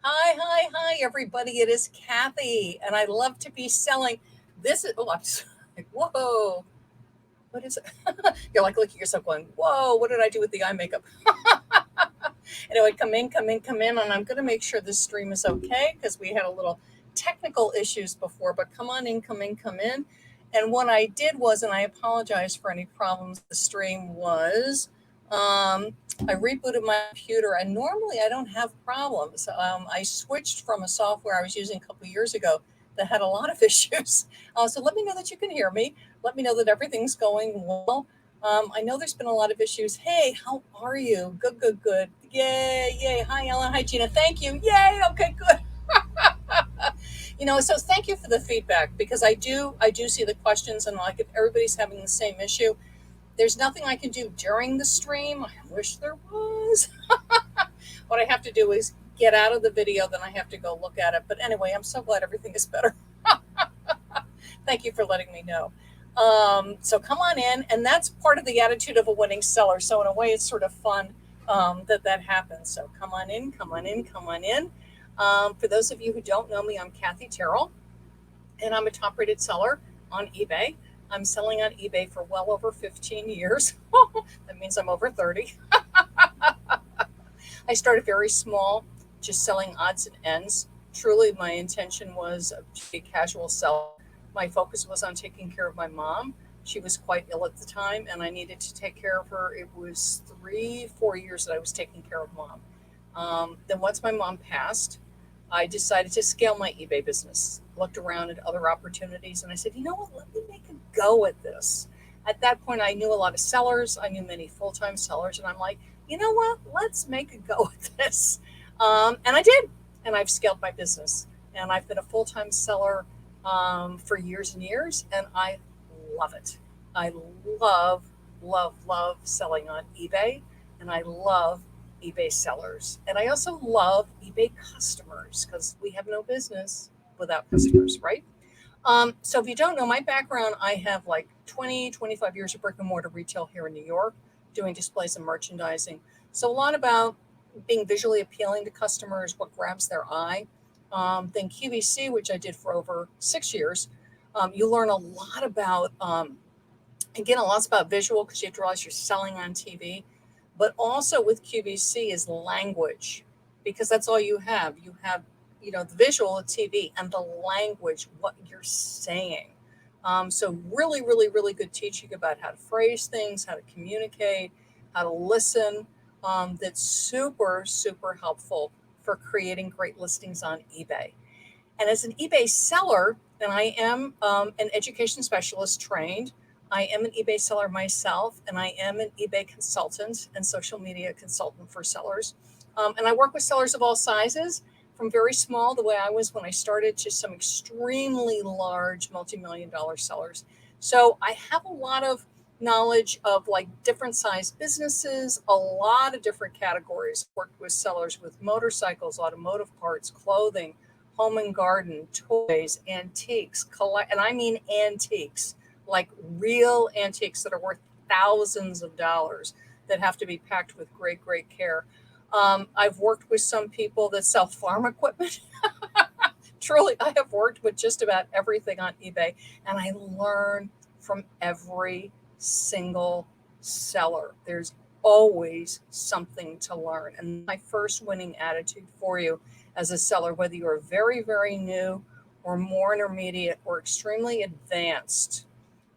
Hi, everybody. It is Kathy, and I love to be selling. This is, oh, I'm just like, whoa, what is it? You're like looking at yourself going, whoa, what did I do with the eye makeup? Anyway, come in, and I'm going to make sure this stream is okay because we had a little technical issues before, but come on in, come in. And what I did was, and I apologize for any problems, the stream was, I rebooted my computer, and normally I don't have problems. I switched from a software I was using a couple years ago that had a lot of issues. So let me know that you can hear me. Let me know that everything's going well. I know there's been a lot of issues. Hey, how are you? Good. Yay. Hi, Ellen. Hi, Gina. Thank you. Yay. Okay, good. So thank you for the feedback because I do see the questions, and like if everybody's having the same issue, there's nothing I can do during the stream. I wish there was. What I have to do is get out of the video, then I have to go look at it. But anyway, I'm so glad everything is better. Thank you for letting me know. So come on in, and that's part of the attitude of a winning seller. So in a way, it's sort of fun that happens. So come on in. For those of you who don't know me, I'm Kathy Terrell, and I'm a top-rated seller on eBay. I'm selling on eBay for well over 15 years. That means I'm over 30. I started very small, just selling odds and ends. Truly, my intention was to be a casual seller. My focus was on taking care of my mom. She was quite ill at the time, and I needed to take care of her. It was 4 years that I was taking care of mom. Then once my mom passed, I decided to scale my eBay business. Looked around at other opportunities, and I said, you know what, let me make a go at this. At that point, I knew a lot of sellers. I knew many full-time sellers, and I'm like, you know what, let's make a go at this. And I did, and I've scaled my business. And I've been a full-time seller for years and years, and I love it. I love selling on eBay, and I love eBay sellers. And I also love eBay customers because we have no business without customers, right? So if you don't know my background, I have like 25 years of brick and mortar retail here in New York, doing displays and merchandising. So a lot about being visually appealing to customers, what grabs their eye. Then QVC, which I did for over 6 years, you learn a lot about, again, a lot about visual because you have to realize you're selling on TV. But also with QVC is language, because that's all you have. You have, the visual of TV and the language, what you're saying. So really good teaching about how to phrase things, how to communicate, how to listen. That's super helpful for creating great listings on eBay. And as an eBay seller, and I am an education specialist trained, I am an eBay seller myself, and I am an eBay consultant and social media consultant for sellers. And I work with sellers of all sizes, from very small, the way I was when I started, to some extremely large multi-million-dollar sellers. So I have a lot of knowledge of like different size businesses, a lot of different categories. Worked with sellers with motorcycles, automotive parts, clothing, home and garden, toys, antiques, and I mean antiques, like real antiques that are worth thousands of dollars that have to be packed with great care. I've worked with some people that sell farm equipment. Truly, I have worked with just about everything on eBay, and I learn from every single seller. There's always something to learn. And my first winning attitude for you as a seller, whether you're very new or more intermediate or extremely advanced,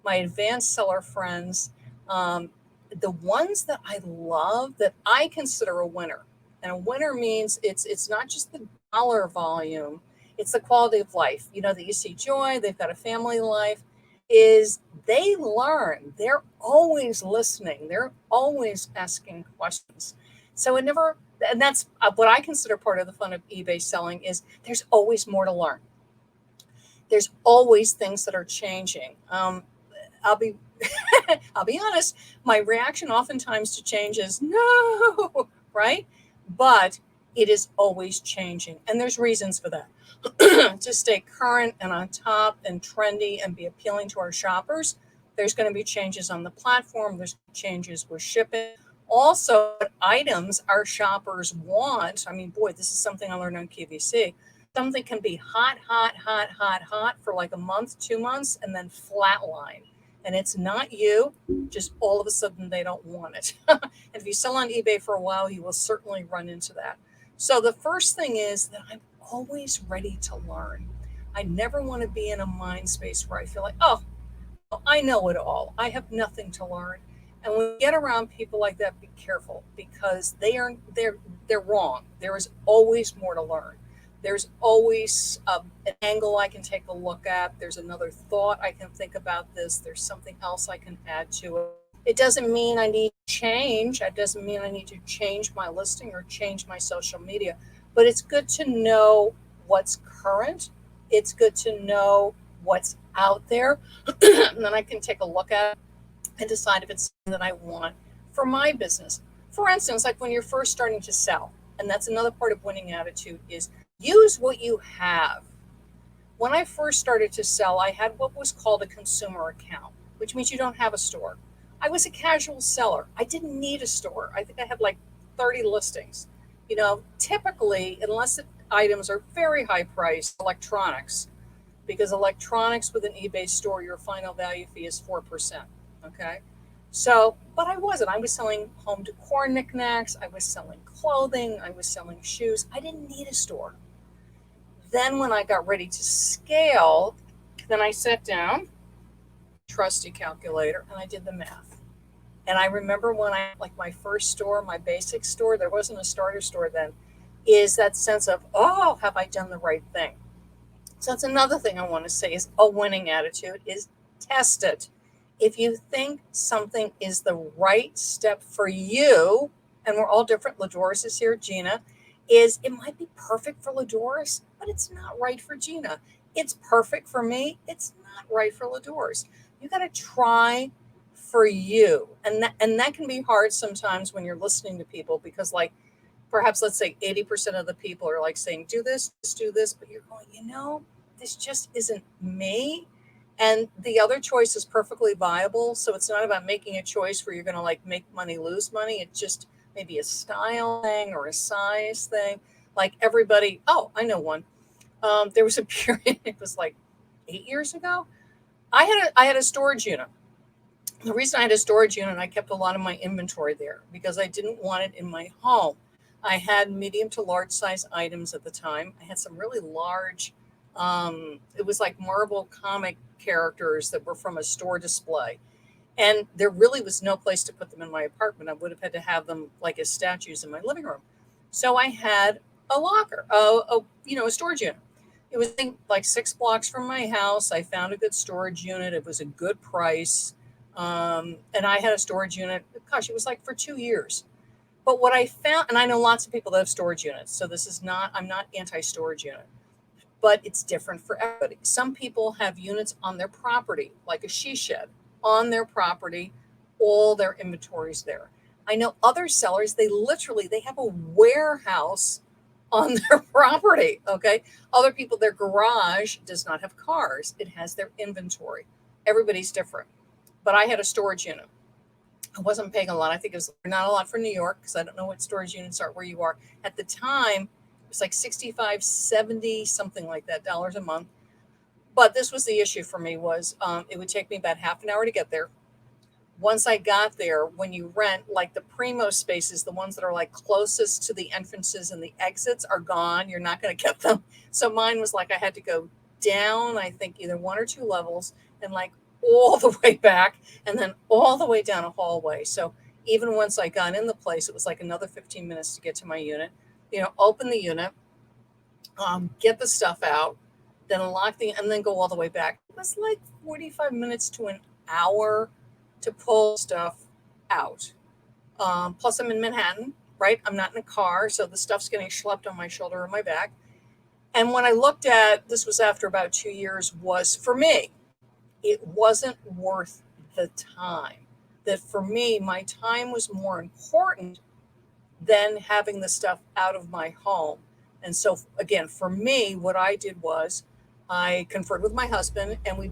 my advanced seller friends, the ones that I love, that I consider a winner. And a winner means it's not just the dollar volume, it's the quality of life. That you see joy, they've got a family life, is they learn. They're always listening. They're always asking questions. So and that's what I consider part of the fun of eBay selling, is there's always more to learn. There's always things that are changing. I'll be honest, my reaction oftentimes to change is no, right? But it is always changing. And there's reasons for that. To stay current and on top and trendy and be appealing to our shoppers, there's going to be changes on the platform. There's changes with shipping. Also, what items our shoppers want. I mean, boy, this is something I learned on QVC. Something can be hot, hot, hot, hot, hot for like a month, 2 months, and then flatline. And it's not you, just all of a sudden they don't want it. And if you sell on eBay for a while, you will certainly run into that. So the first thing is that I'm always ready to learn. I never want to be in a mind space where I feel like, oh, I know it all. I have nothing to learn. And when you get around people like that, be careful because they're wrong. There is always more to learn. There's always an angle I can take a look at. There's another thought I can think about this. There's something else I can add to it. It doesn't mean I need to change. It doesn't mean I need to change my listing or change my social media. But it's good to know what's current. It's good to know what's out there. And then I can take a look at it and decide if it's something that I want for my business. For instance, like when you're first starting to sell, and that's another part of winning attitude is use what you have. When I first started to sell, I had what was called a consumer account, which means you don't have a store. I was a casual seller. I didn't need a store. I think I had like 30 listings. Typically, unless the items are very high priced, electronics, because electronics with an eBay store, your final value fee is 4%. Okay. So, but I wasn't. I was selling home decor knickknacks. I was selling clothing. I was selling shoes. I didn't need a store. Then when I got ready to scale, then I sat down, trusty calculator, and I did the math. And I remember when like my first store, my basic store, there wasn't a starter store then, is that sense of, oh, have I done the right thing? So that's another thing I want to say is a winning attitude is test it. If you think something is the right step for you, and we're all different, Ladoris is here, Gina, is it might be perfect for Ladoris, but it's not right for Gina. It's perfect for me. It's not right for Ladoris. You got to try for you. And that can be hard sometimes when you're listening to people because like perhaps let's say 80% of the people are like saying, do this, just do this, but you're going, this just isn't me. And the other choice is perfectly viable. So it's not about making a choice where you're going to like make money, lose money. It's just maybe a style thing or a size thing. Like everybody, oh, I know one. There was a period, it was like 8 years ago. I had a storage unit. The reason I had a storage unit, I kept a lot of my inventory there because I didn't want it in my home. I had medium to large size items at the time. I had some really large, it was like Marvel comic characters that were from a store display. And there really was no place to put them in my apartment. I would have had to have them like as statues in my living room. So I had a locker, a storage unit. It was like 6 blocks from my house. I found a good storage unit. It was a good price. And I had a storage unit. Gosh, it was like for 2 years. But what I found, and I know lots of people that have storage units. So I'm not anti-storage unit, but it's different for everybody. Some people have units on their property, like a she shed on their property, all their inventories there. I know other sellers, they have a warehouse on their property. Okay. Other people, their garage does not have cars. It has their inventory. Everybody's different. But I had a storage unit. I wasn't paying a lot. I think it was not a lot for New York because I don't know what storage units are where you are. At the time, it was like 65, 70, something like that, dollars a month. But this was the issue for me was it would take me about half an hour to get there. Once I got there, when you rent, like the primo spaces, the ones that are like closest to the entrances and the exits are gone. You're not going to get them. So mine was like I had to go down, I think either 1 or 2 levels and like all the way back and then all the way down a hallway. So even once I got in the place, it was like another 15 minutes to get to my unit, open the unit, get the stuff out, then unlock and then go all the way back. It was like 45 minutes to an hour to pull stuff out. Plus I'm in Manhattan, right? I'm not in a car. So the stuff's getting schlepped on my shoulder or my back. And when I looked at, this was after about 2 years, was for me, it wasn't worth the time. That for me, my time was more important than having the stuff out of my home. And so again, for me, what I did was I conferred with my husband and we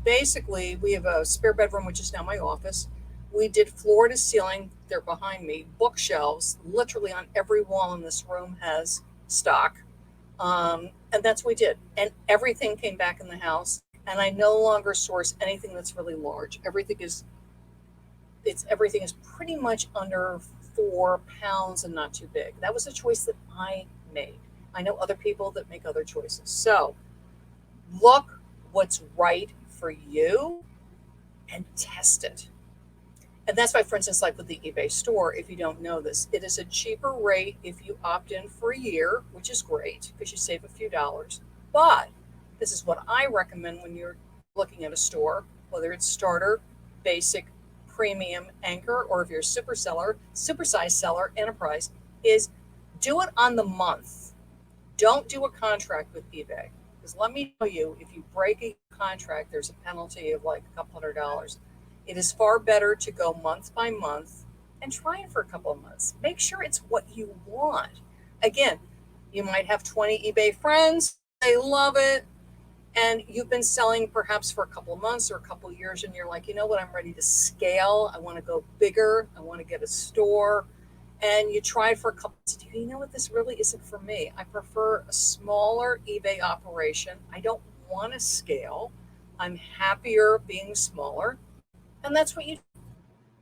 have a spare bedroom, which is now my office. We did floor to ceiling they're behind me, bookshelves, literally on every wall in this room has stock. And that's what we did. And everything came back in the house. And I no longer source anything that's really large. Everything is pretty much under 4 pounds and not too big. That was a choice that I made. I know other people that make other choices. So look what's right for you and test it. And that's why, for instance, like with the eBay store, if you don't know this, it is a cheaper rate if you opt in for a year, which is great because you save a few dollars. But this is what I recommend when you're looking at a store, whether it's starter, basic, premium, anchor, or if you're a super seller, supersize seller, enterprise, is do it on the month. Don't do a contract with eBay. Because let me tell you, if you break a contract, there's a penalty of like a couple $100. It is far better to go month by month and try it for a couple of months. Make sure it's what you want. Again, you might have 20 eBay friends, they love it, and you've been selling perhaps for a couple of months or a couple of years, and you're like, you know what, I'm ready to scale. I want to go bigger. I want to get a store. And you try it for a couple of months. You know what, this really isn't for me. I prefer a smaller eBay operation. I don't want to scale. I'm happier being smaller. And that's what you do.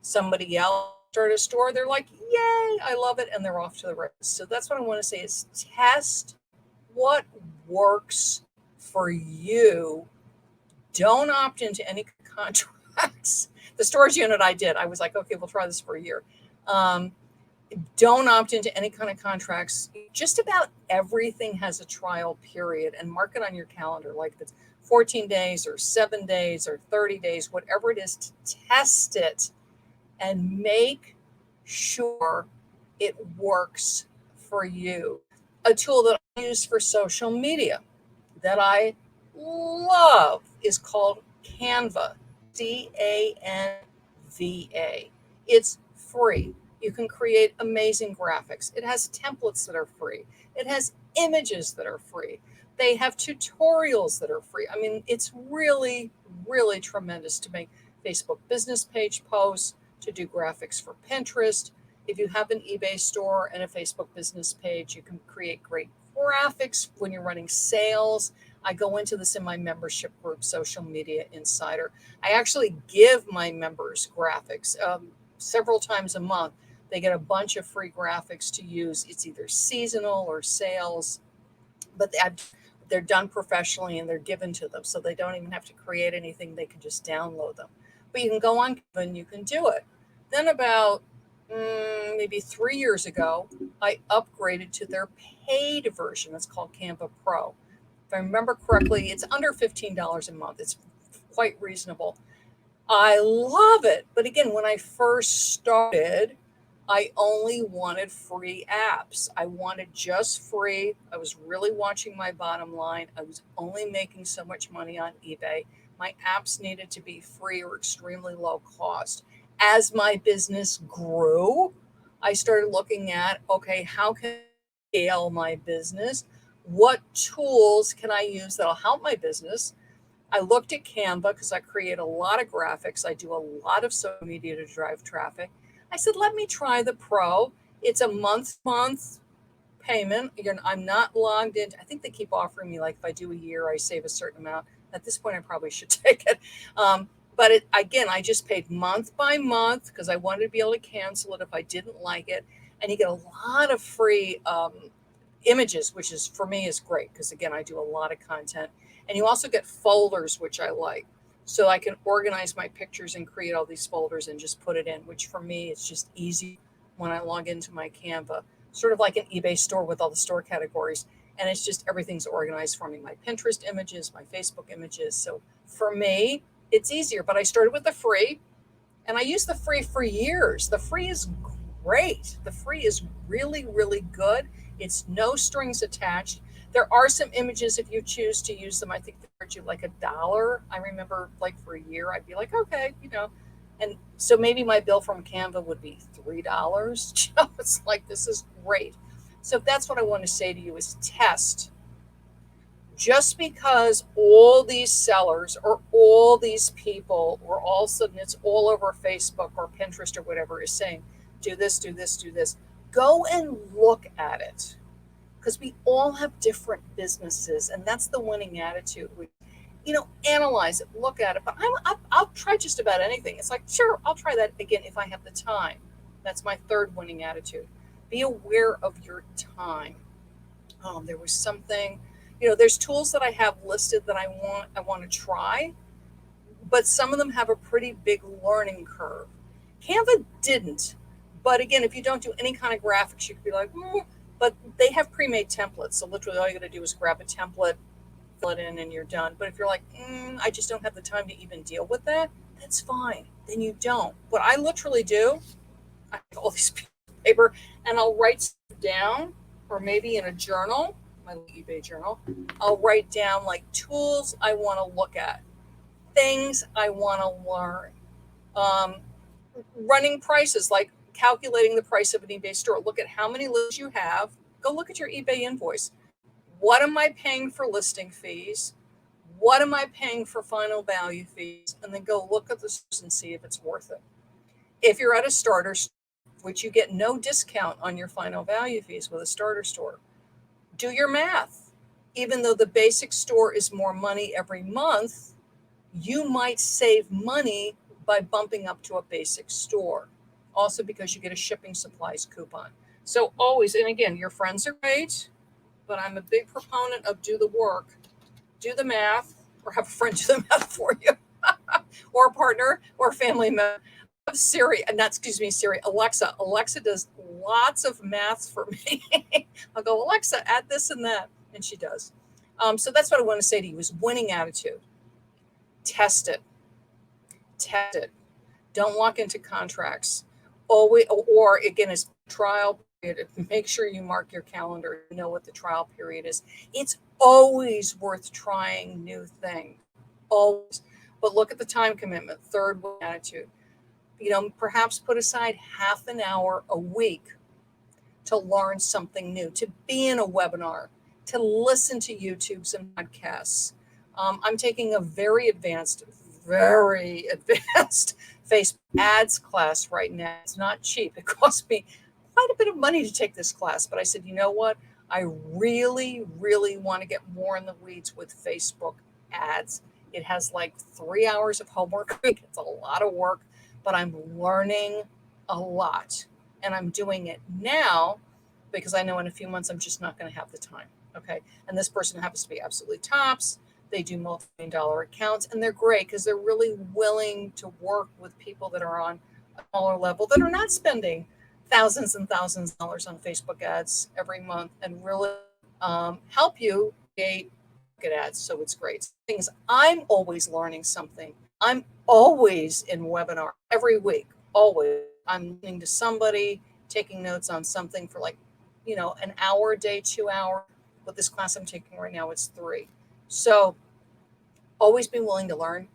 Somebody else start a store, they're like, yay, I love it, and they're off to the races. So that's what I want to say is test what works for you. Don't opt into any contracts. The storage unit I did, I was like, okay, we'll try this for a year. Don't opt into any kind of contracts. Just about everything has a trial period, and mark it on your calendar. Like if it's 14 days or 7 days or 30 days, whatever it is, to test it and make sure it works for you. A tool that I use for social media that I love is called Canva, Canva. It's free. You can create amazing graphics. It has templates that are free. It has images that are free. They have tutorials that are free. I mean, it's really, really tremendous to make Facebook business page posts, to do graphics for Pinterest. If you have an eBay store and a Facebook business page, you can create great graphics when you're running sales. I go into this in my membership group, Social Media Insider. I actually give my members graphics several times a month. They get a bunch of free graphics to use. It's either seasonal or sales, but they're done professionally and they're given to them. So they don't even have to create anything. They can just download them. But you can go on Canva and you can do it. Then about maybe 3 years ago, I upgraded to their paid version. It's called Canva Pro. If I remember correctly, it's under $15 a month. It's quite reasonable. I love it. But again, when I first started, I only wanted free apps. I wanted just free. I was really watching my bottom line. I was only making so much money on eBay. My apps needed to be free or extremely low cost. As my business grew, I started looking at, okay, how can I scale my business? What tools can I use that'll help my business? I looked at Canva because I create a lot of graphics. I do a lot of social media to drive traffic. I said, let me try the Pro. It's a month payment. I'm not logged in. I think they keep offering me, like if I do a year, I save a certain amount. At this point, I probably should take it. But again, I just paid month by month because I wanted to be able to cancel it if I didn't like it. And you get a lot of free images, which is for me is great because again, I do a lot of content. And you also get folders, which I like. So I can organize my pictures and create all these folders and just put it in, which for me, it's just easy when I log into my Canva, sort of like an eBay store with all the store categories. And it's just everything's organized for me. My Pinterest images, my Facebook images. So for me, it's easier. But I started with the free and I used the free for years. The free is great. The free is really, really good. It's no strings attached. There are some images if you choose to use them. I think they charge you like $1. I remember like for a year, I'd be like, okay, and so maybe my bill from Canva would be $3. It's like, this is great. So that's what I want to say to you is test. Just because all these sellers or all these people or all of a sudden it's all over Facebook or Pinterest or whatever is saying, do this, do this, do this. Go and look at it, because we all have different businesses, and that's the winning attitude. Analyze it, look at it. But I'll try just about anything. It's like, sure, I'll try that again if I have the time. That's my third winning attitude. Be aware of your time. There was something, there's tools that I have listed that I want to try, but some of them have a pretty big learning curve. Canva didn't, but again, if you don't do any kind of graphics, you could be like, but they have pre-made templates. So literally all you got to do is grab a template, fill it in, and you're done. But if you're like, I just don't have the time to even deal with that, that's fine. Then you don't. What I literally do, I have all these pieces of paper, and I'll write stuff down, or maybe in a journal, my eBay journal, I'll write down like tools I want to look at, things I want to learn, running prices, like calculating the price of an eBay store. Look at how many lists you have. Go look at your eBay invoice. What am I paying for listing fees? What am I paying for final value fees? And then go look at the stores and see if it's worth it. If you're at a starter store, which you get no discount on your final value fees with a starter store, do your math. Even though the basic store is more money every month, you might save money by bumping up to a basic store. Also because you get a shipping supplies coupon. So always, and again, your friends are great, but I'm a big proponent of do the work, do the math, or have a friend do the math for you, or a partner or a family member. Siri, Alexa. Alexa does lots of maths for me. I'll go, Alexa, add this and that, and she does. So that's what I want to say to you is winning attitude. Test it. Test it. Don't walk into contracts. Always, or again, it's trial period. Make sure you mark your calendar. You know what the trial period is. It's always worth trying new things. Always. But look at the time commitment. Third winning attitude. Perhaps put aside half an hour a week to learn something new, to be in a webinar, to listen to YouTubes and podcasts. I'm taking a very advanced Facebook ads class right now. It's not cheap. It cost me quite a bit of money to take this class, but I said, you know what? I really, really want to get more in the weeds with Facebook ads. It has like 3 hours of homework. It's a lot of work, but I'm learning a lot, and I'm doing it now because I know in a few months I'm just not going to have the time. Okay. And this person happens to be absolutely tops. They do multi-million-dollar accounts, and they're great because they're really willing to work with people that are on a smaller level that are not spending thousands and thousands of dollars on Facebook ads every month, and really help you create market ads. So it's great. Things, I'm always learning something. I'm always in webinar every week. Always. I'm listening to somebody, taking notes on something for an hour a day, 2 hours. With this class I'm taking right now, it's 3. So always be willing to learn.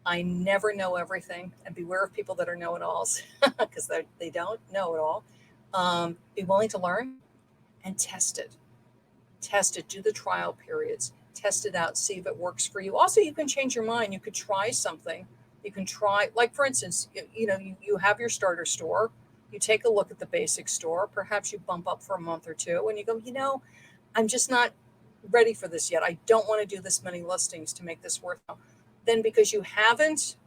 I never know everything, and beware of people that are know-it-alls because they don't know it all. Be willing to learn and test it. Test it. Do the trial periods. Test it out. See if it works for you. Also, you can change your mind. You could try something. You can try, like for instance, you have your starter store. You take a look at the basic store. Perhaps you bump up for a month or two, and you go, I'm just not ready for this yet. I don't want to do this many listings to make this worthwhile. Then because you haven't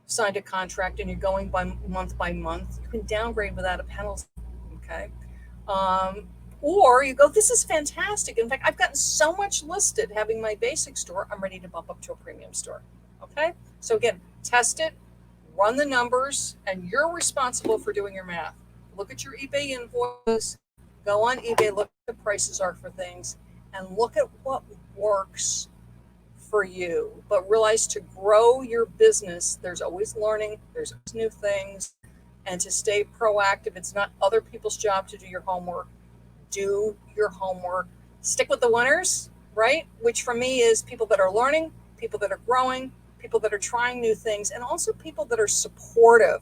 signed a contract and you're going by month, you can downgrade without a penalty. Okay. Or you go, this is fantastic. In fact, I've gotten so much listed having my basic store, I'm ready to bump up to a premium store. Okay. So again, test it, run the numbers, and you're responsible for doing your math. Look at your eBay invoice, go on eBay, look at the prices are for things, and look at what works for you. But realize to grow your business, there's always learning, there's always new things, and to stay proactive. It's not other people's job to do your homework. Do your homework. Stick with the winners, right? Which for me is people that are learning, people that are growing, people that are trying new things, and also people that are supportive.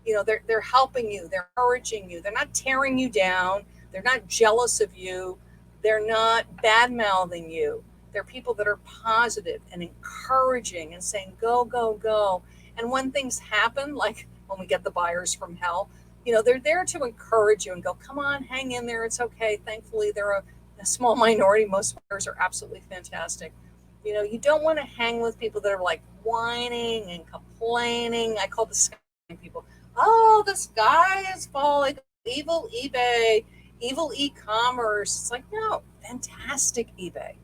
They're helping you, they're encouraging you, they're not tearing you down, they're not jealous of you, they're not bad-mouthing you. They're people that are positive and encouraging and saying, go, go, go. And when things happen, like when we get the buyers from hell, they're there to encourage you and go, come on, hang in there. It's okay. Thankfully, they're a small minority. Most buyers are absolutely fantastic. You don't want to hang with people that are like whining and complaining. I call the sky people, oh, the sky is falling, evil eBay, evil e-commerce. It's like, no, fantastic eBay.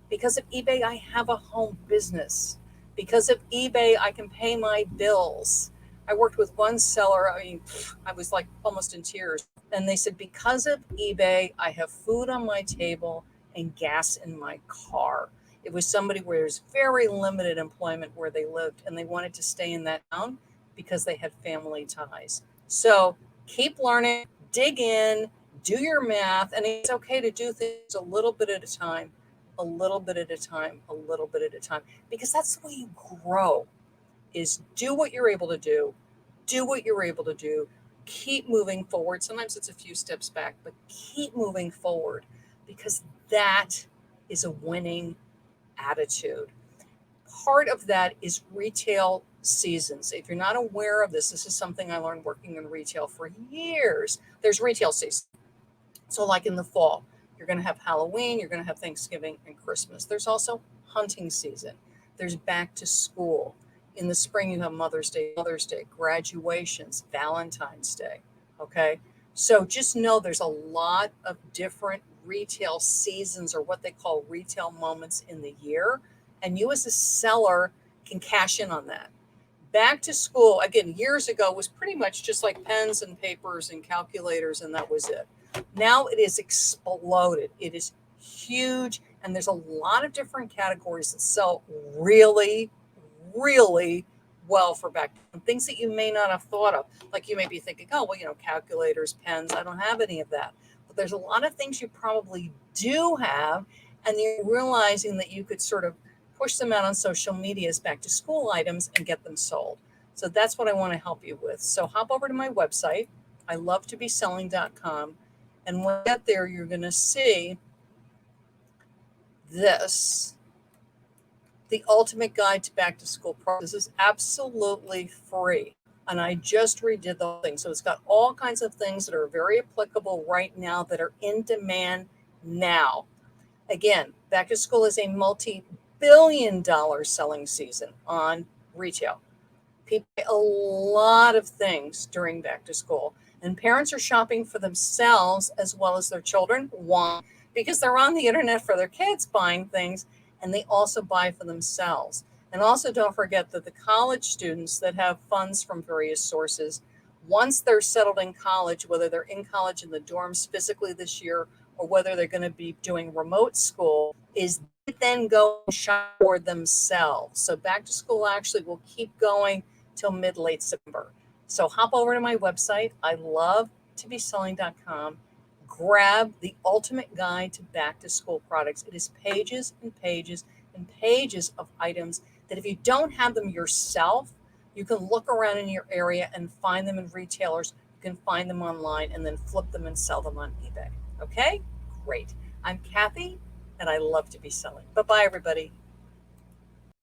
Because of eBay, I have a home business. Because of eBay, I can pay my bills. I worked with one seller. I mean, I was like almost in tears. And they said, because of eBay, I have food on my table and gas in my car. It was somebody where there's very limited employment where they lived, and they wanted to stay in that town because they had family ties. So keep learning, dig in, do your math, and it's okay to do things a little bit at a time, a little bit at a time, a little bit at a time, because that's the way you grow, is do what you're able to do what you're able to do, keep moving forward. Sometimes it's a few steps back, but keep moving forward, because that is a winning attitude. Part of that is retail seasons. If you're not aware of this is something I learned working in retail for years. There's retail season. So like in the fall, you're going to have Halloween, you're going to have Thanksgiving and Christmas. There's also hunting season. There's back to school. In the spring, you have Mother's Day, graduations, Valentine's Day. Okay. So just know there's a lot of different retail seasons, or what they call retail moments in the year. And you as a seller can cash in on that. Back to school, again, years ago was pretty much just like pens and papers and calculators, and that was it. Now it is exploded. It is huge. And there's a lot of different categories that sell really, really well for back to things that you may not have thought of. Like you may be thinking, oh, well, calculators, pens, I don't have any of that. But there's a lot of things you probably do have, and you're realizing that you could sort of push them out on social media as back to school items and get them sold. So that's what I want to help you with. So hop over to my website, ilovetobeselling.com. And when you get there, you're going to see this, the ultimate guide to back to school products. This is absolutely free. And I just redid the whole thing. So it's got all kinds of things that are very applicable right now, that are in demand now. Again, back to school is a multi-billion-dollar selling season on retail. People buy a lot of things during back to school, and parents are shopping for themselves as well as their children. One, because they're on the internet for their kids buying things, and they also buy for themselves. And also don't forget that the college students that have funds from various sources, once they're settled in college, whether they're in college in the dorms physically this year, or whether they're going to be doing remote school, is then go shop for themselves. So back to school actually will keep going till mid-late September. So hop over to my website, ilovetobeselling.com. Grab the ultimate guide to back to school products. It is pages and pages and pages of items that if you don't have them yourself, you can look around in your area and find them in retailers. You can find them online and then flip them and sell them on eBay. Okay, great. I'm Kathy, and I love to be selling. Bye-bye, everybody.